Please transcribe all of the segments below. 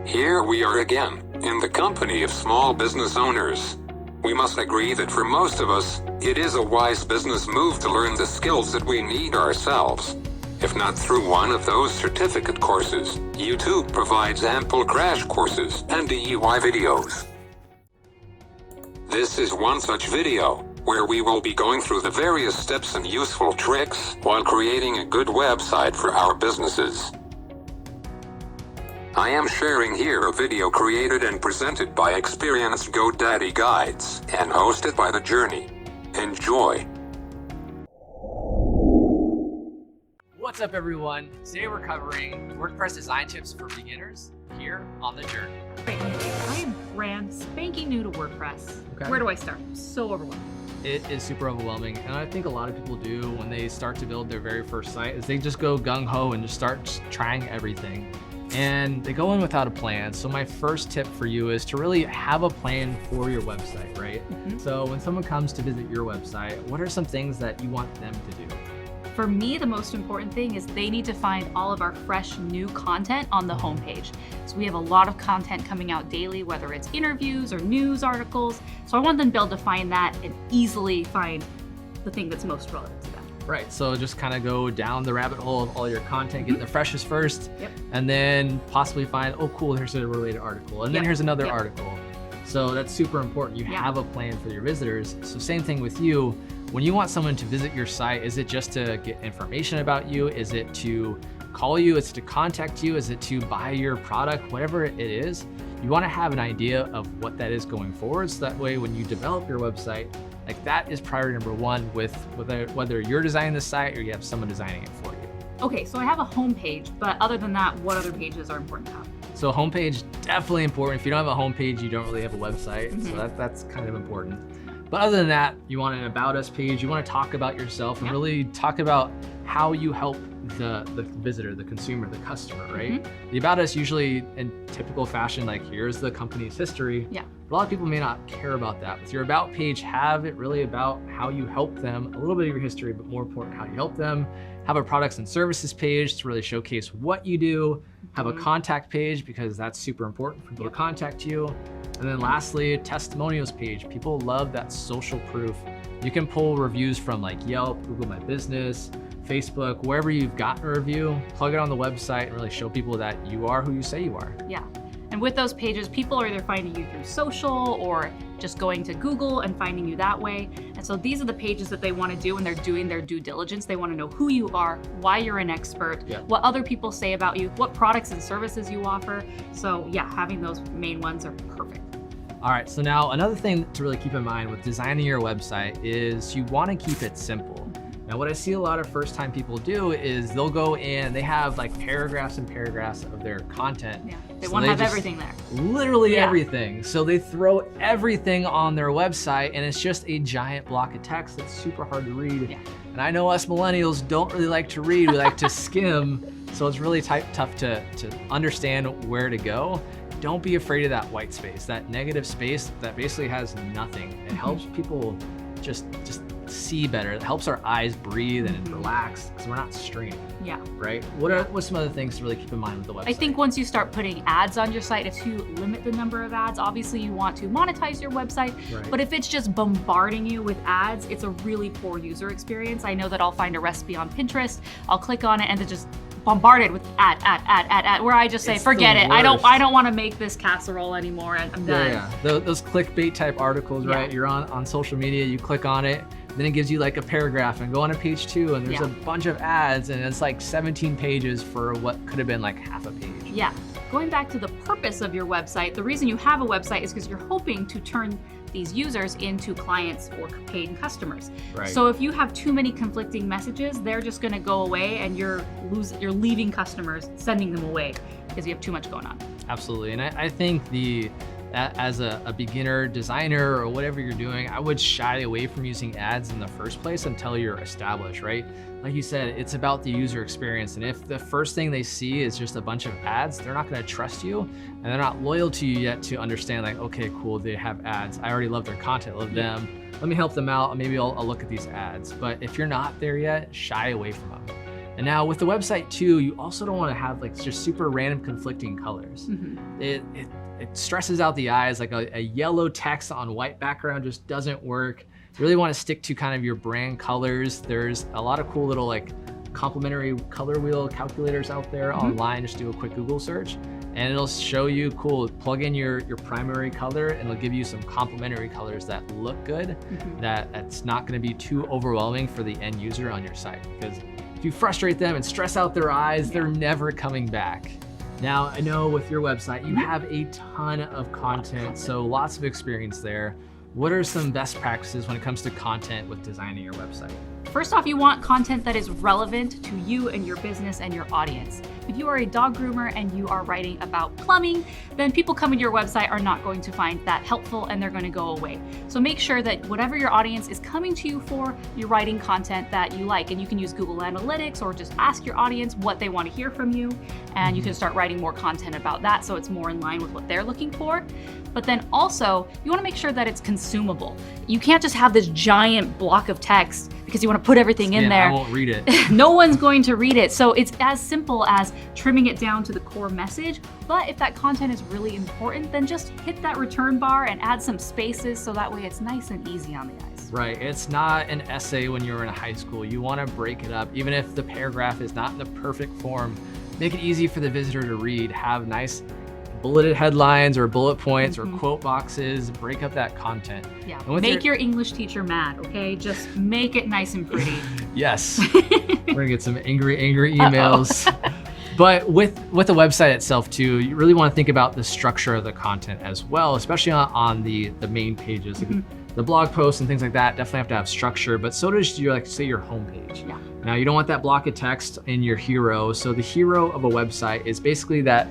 Here we are again, in the company of small business owners. We must agree that for most of us, it is a wise business move to learn the skills that we need ourselves. If not through one of those certificate courses, YouTube provides ample crash courses and DIY videos. This is one such video, where we will be going through the various steps and useful tricks while creating a good website for our businesses. I am sharing here a video created and presented by experienced GoDaddy Guides and hosted by The Journey. Enjoy! What's up, everyone? Today we're covering WordPress design tips for beginners here on The Journey. I am brand spanking new to WordPress. Okay. Where do I start? I'm so overwhelmed. It is super overwhelming, and I think a lot of people do when they start to build their very first site is they just go gung-ho and just start trying everything. And they go in without a plan. So my first tip for you is to really have a plan for your website, right? So when someone comes to visit your website, what are some things that you want them to do? For me, the most important thing is they need to find all of our fresh new content on the homepage. So we have a lot of content coming out daily, whether it's interviews or news articles. So I want them to be able to find that and easily find the thing that's most relevant to them. Right, so just kind of go down the rabbit hole of all your content, get the freshest first, Yep. and then possibly find, oh cool, here's a related article, and then Yep. here's another Yep. article. So that's super important. You have a plan for your visitors. So same thing with you. When you want someone to visit your site, is it just to get information about you? Is it to call you? Is it to contact you? Is it to buy your product? Whatever it is, you want to have an idea of what that is going forward. So that way, when you develop your website, like that is priority number one with whether you're designing the site or you have someone designing it for you. Okay, so I have a homepage, but other than that, what other pages are important to have? So homepage, definitely important. If you don't have a homepage, you don't really have a website. So that's kind of important. But other than that, you want an About Us page. You want to talk about yourself and really talk about how you help the visitor, the consumer, the customer, right? The About Us usually in typical fashion, like here's the company's history. Yeah. But a lot of people may not care about that. With your About page, have it really about how you help them, a little bit of your history, but more important, how you help them. Have a products and services page to really showcase what you do. Have a contact page because that's super important for people to contact you. And then lastly, testimonials page. People love that social proof. You can pull reviews from like Yelp, Google My Business, Facebook, wherever you've gotten a review, plug it on the website and really show people that you are who you say you are. Yeah. And with those pages, people are either finding you through social or just going to Google and finding you that way. And so these are the pages that they want to do when they're doing their due diligence. They want to know who you are, why you're an expert, what other people say about you, what products and services you offer. So yeah, having those main ones are perfect. All right, so now another thing to really keep in mind with designing your website is you want to keep it simple. Now, what I see a lot of first-time people do is they'll go in, they have like paragraphs and paragraphs of their content. Yeah, they want to have everything there. Literally everything. So they throw everything on their website and it's just a giant block of text that's super hard to read. Yeah. And I know us millennials don't really like to read, we like to skim. So it's really tough to understand where to go. Don't be afraid of that white space, that negative space that basically has nothing. It helps people just see better. It helps our eyes breathe and relax because we're not straining. Yeah. Right? What's some other things to really keep in mind with the website? I think once you start putting ads on your site, if you limit the number of ads, obviously you want to monetize your website, but if it's just bombarding you with ads, it's a really poor user experience. I know that I'll find a recipe on Pinterest, I'll click on it and it's just bombarded with ad, where I just say, forget it. I don't want to make this casserole anymore. I'm done. Yeah. Those clickbait type articles, right? You're on social media, you click on it, then it gives you like a paragraph and go on to page 2 and there's a bunch of ads and it's like 17 pages for what could have been like half a page. Yeah. Going back to the purpose of your website, the reason you have a website is because you're hoping to turn these users into clients or paid customers. Right. So if you have too many conflicting messages, they're just going to go away and you're leaving customers, sending them away because you have too much going on. Absolutely. And I think as a beginner designer or whatever you're doing, I would shy away from using ads in the first place until you're established, right? Like you said, it's about the user experience. And if the first thing they see is just a bunch of ads, they're not gonna trust you and they're not loyal to you yet to understand like, okay, cool, they have ads. I already love their content, love them. Let me help them out. Maybe I'll look at these ads. But if you're not there yet, shy away from them. And now with the website too, you also don't want to have like just super random conflicting colors. It stresses out the eyes. Like a yellow text on white background just doesn't work. You really want to stick to kind of your brand colors. There's a lot of cool little like complementary color wheel calculators out there online. Just do a quick Google search and it'll show you, cool, plug in your primary color and it'll give you some complementary colors that look good, that's not going to be too overwhelming for the end user on your site. Because if you frustrate them and stress out their eyes, they're never coming back. Now, I know with your website, you have a ton of content, so lots of experience there. What are some best practices when it comes to content with designing your website? First off, you want content that is relevant to you and your business and your audience. If you are a dog groomer and you are writing about plumbing, then people coming to your website are not going to find that helpful and they're going to go away. So make sure that whatever your audience is coming to you for, you're writing content that you like. And you can use Google Analytics or just ask your audience what they want to hear from you. And you can start writing more content about that so it's more in line with what they're looking for. But then also, you want to make sure that it's consumable. You can't just have this giant block of text because you want to put everything in there. I won't read it. No one's going to read it. So it's as simple as trimming it down to the core message. But if that content is really important, then just hit that return bar and add some spaces so that way it's nice and easy on the eyes. Right, it's not an essay when you were in high school. You want to break it up. Even if the paragraph is not in the perfect form, make it easy for the visitor to read. Have nice bulleted headlines or bullet points or quote boxes. Break up that content. Yeah, make your English teacher mad, okay? Just make it nice and pretty. Yes, we're gonna get some angry emails. But with the website itself too, you really want to think about the structure of the content as well, especially on the main pages. The blog posts and things like that definitely have to have structure, but so does your, like, say, your homepage. Yeah. Now, you don't want that block of text in your hero. So the hero of a website is basically that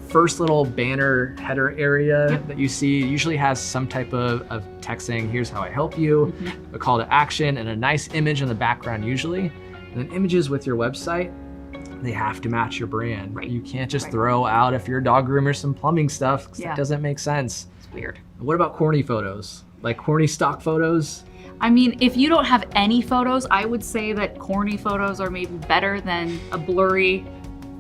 first little banner header area that you see. It usually has some type of text saying, here's how I help you, a call to action, and a nice image in the background usually. And then images with your website, they have to match your brand. Right. You can't just throw out, if you're a dog groomer, some plumbing stuff, because that doesn't make sense. It's weird. What about corny photos? Like corny stock photos? I mean, if you don't have any photos, I would say that corny photos are maybe better than a blurry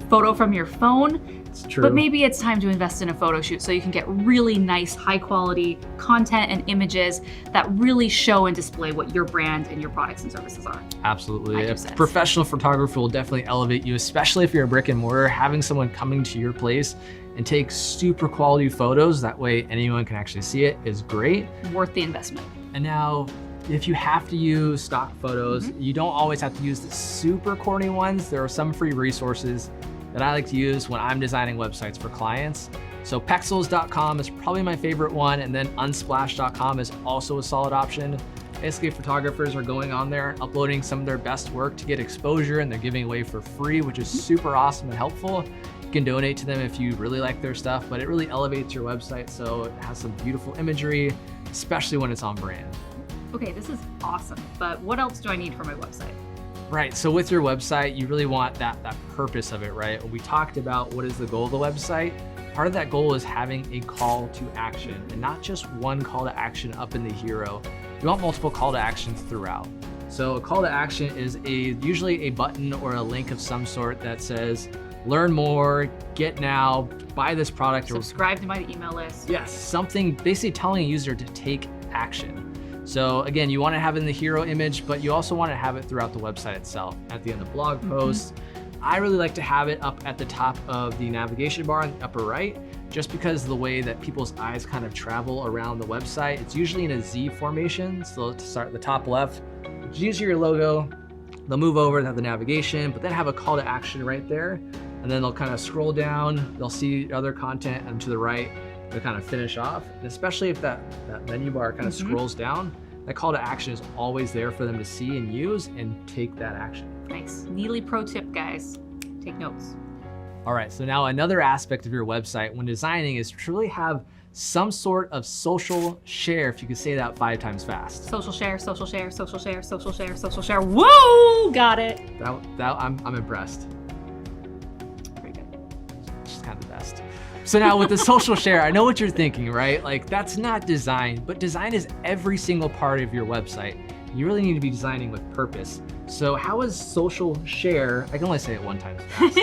photo from your phone. It's true. But maybe it's time to invest in a photo shoot so you can get really nice, high quality content and images that really show and display what your brand and your products and services are. Absolutely. A professional photographer will definitely elevate you, especially if you're a brick and mortar. Having someone coming to your place and take super quality photos, that way anyone can actually see it, is great. Worth the investment. And now, if you have to use stock photos, you don't always have to use the super corny ones. There are some free resources that I like to use when I'm designing websites for clients. So pexels.com is probably my favorite one, and then unsplash.com is also a solid option. Basically, photographers are going on there, uploading some of their best work to get exposure, and they're giving away for free, which is super awesome and helpful. You can donate to them if you really like their stuff, but it really elevates your website, so it has some beautiful imagery, especially when it's on brand. Okay, this is awesome, but what else do I need for my website? Right, so with your website, you really want that purpose of it, right? We talked about what is the goal of the website. Part of that goal is having a call to action, and not just one call to action up in the hero. You want multiple call to actions throughout. So a call to action is usually a button or a link of some sort that says, learn more, get now, buy this product. Subscribe to my email list. Yes, something basically telling a user to take action. So again, you want to have it in the hero image, but you also want to have it throughout the website itself. At the end of blog posts, I really like to have it up at the top of the navigation bar in the upper right, just because of the way that people's eyes kind of travel around the website. It's usually in a Z formation. So to start at the top left, which is usually your logo, they'll move over to have the navigation, but then have a call to action right there. And then they'll kind of scroll down, they'll see other content, and to the right, to kind of finish off. And especially if that menu bar kind of scrolls down, that call to action is always there for them to see and use and take that action. Nice. Needly pro tip, guys. Take notes. All right, so now another aspect of your website when designing is to really have some sort of social share, if you could say that 5 times fast. Social share, social share, social share, social share, social share. Whoa, got it. I'm impressed. Very good. She's kind of the best. So now with the social share, I know what you're thinking, right? Like, that's not design, but design is every single part of your website. You really need to be designing with purpose. So how is social share, I can only say it one time fast.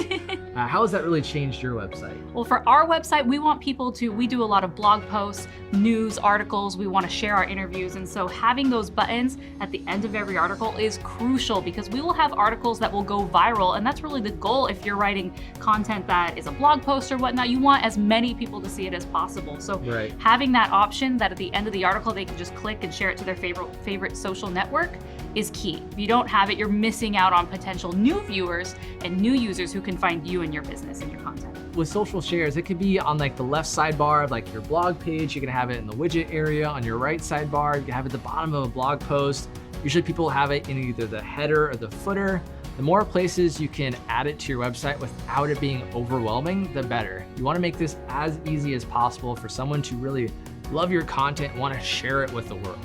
How has that really changed your website? Well, for our website, we want people to, we do a lot of blog posts, news articles, we want to share our interviews. And so having those buttons at the end of every article is crucial because we will have articles that will go viral. And that's really the goal. If you're writing content that is a blog post or whatnot, you want as many people to see it as possible. So having that option that at the end of the article, they can just click and share it to their favorite social network is key. If you don't have it, you're missing out on potential new viewers and new users who can find you and your business and your content. With social shares, it could be on like the left sidebar of like your blog page. You can have it in the widget area on your right sidebar. You can have it at the bottom of a blog post. Usually people have it in either the header or the footer. The more places you can add it to your website without it being overwhelming, the better. You want to make this as easy as possible for someone to really love your content and want to share it with the world.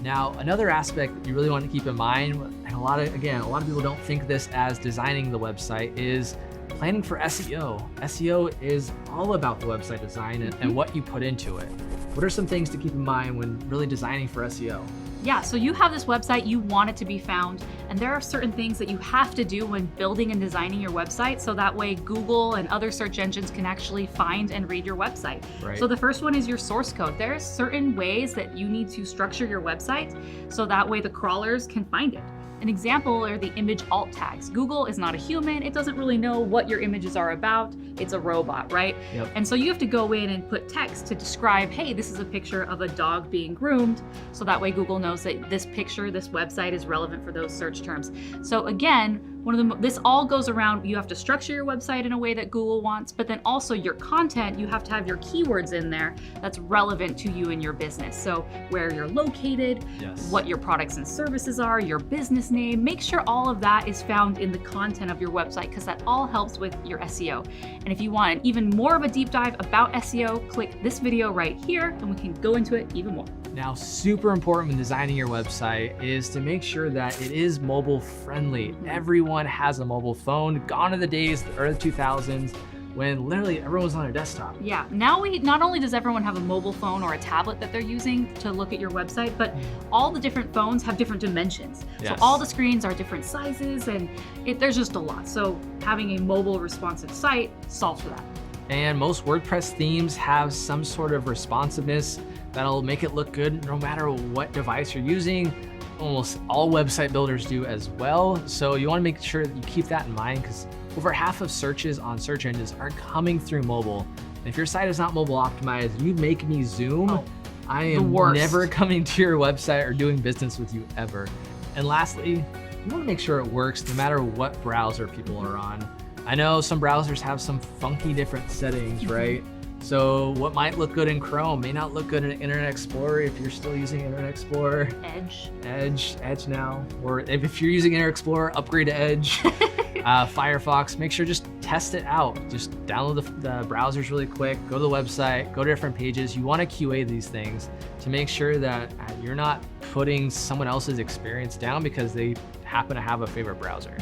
Now, another aspect that you really want to keep in mind, and a lot of people don't think of this as designing the website, is planning for SEO. SEO is all about the website design and what you put into it. What are some things to keep in mind when really designing for SEO? Yeah, so you have this website, you want it to be found, and there are certain things that you have to do when building and designing your website so that way Google and other search engines can actually find and read your website. Right. So the first one is your source code. There's certain ways that you need to structure your website so that way the crawlers can find it. An example are the image alt tags. Google is not a human. It doesn't really know what your images are about. It's a robot, right? Yep. And so you have to go in and put text to describe, hey, this is a picture of a dog being groomed. So that way Google knows that this picture, this website is relevant for those search terms. So again, this all goes around, you have to structure your website in a way that Google wants, but then also your content, you have to have your keywords in there that's relevant to you and your business. So where you're located, what your products and services are, your business name, make sure all of that is found in the content of your website because that all helps with your SEO. And if you want even more of a deep dive about SEO, click this video right here and we can go into it even more. Now, super important when designing your website is to make sure that it is mobile friendly. Everyone has a mobile phone. Gone are the days, the early 2000s, when literally everyone was on their desktop. Yeah, now not only does everyone have a mobile phone or a tablet that they're using to look at your website, but all the different phones have different dimensions. So all the screens are different sizes and there's just a lot. So having a mobile responsive site solves for that. And most WordPress themes have some sort of responsiveness that'll make it look good no matter what device you're using. Almost all website builders do as well. So you want to make sure that you keep that in mind because over half of searches on search engines are coming through mobile. And if your site is not mobile optimized, you make me zoom. I am never coming to your website or doing business with you ever. And lastly, you want to make sure it works no matter what browser people are on. I know some browsers have some funky different settings, right? So what might look good in Chrome may not look good in Internet Explorer if you're still using Internet Explorer. Edge now. Or if you're using Internet Explorer, upgrade to Edge. Firefox, make sure just test it out. Just download the browsers really quick, go to the website, go to different pages. You want to QA these things to make sure that you're not putting someone else's experience down because they happen to have a favorite browser.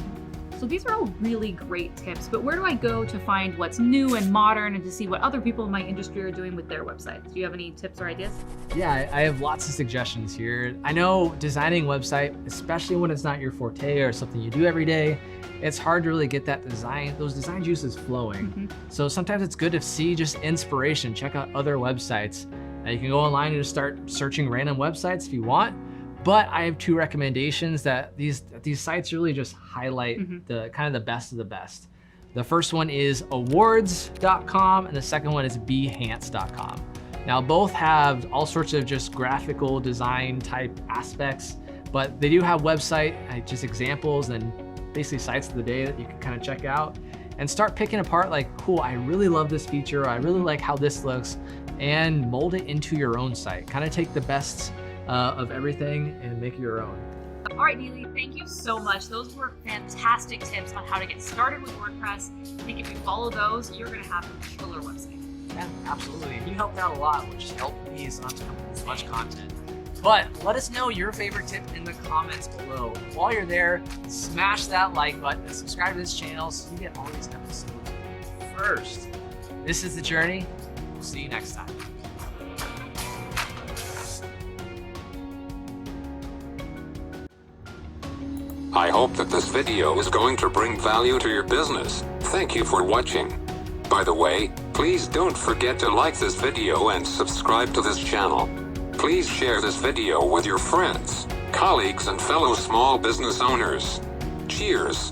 So these are all really great tips, but where do I go to find what's new and modern and to see what other people in my industry are doing with their websites? Do you have any tips or ideas? Yeah, I have lots of suggestions here. I know designing a website, especially when it's not your forte or something you do every day, it's hard to really get those design juices flowing. So sometimes it's good to see just inspiration, check out other websites. Now you can go online and just start searching random websites if you want. But I have two recommendations that these sites really just highlight the kind of the best of the best. The first one is awards.com and the second one is behance.com. Now both have all sorts of just graphical design type aspects, but they do have website just examples and basically sites of the day that you can kind of check out and start picking apart like, cool, I really love this feature, I really like how this looks, and mold it into your own site. Kind of take the best of everything and make it your own. All right, Neely, thank you so much. Those were fantastic tips on how to get started with WordPress. I think if you follow those, you're going to have a killer website. Yeah, absolutely. And you helped out a lot, which helped me so much come up with as much content. But let us know your favorite tip in the comments below. While you're there, smash that like button and subscribe to this channel so you get all these episodes first. This is The Journey. We'll see you next time. I hope that this video is going to bring value to your business. Thank you for watching. By the way, please don't forget to like this video and subscribe to this channel. Please share this video with your friends, colleagues, and fellow small business owners. Cheers!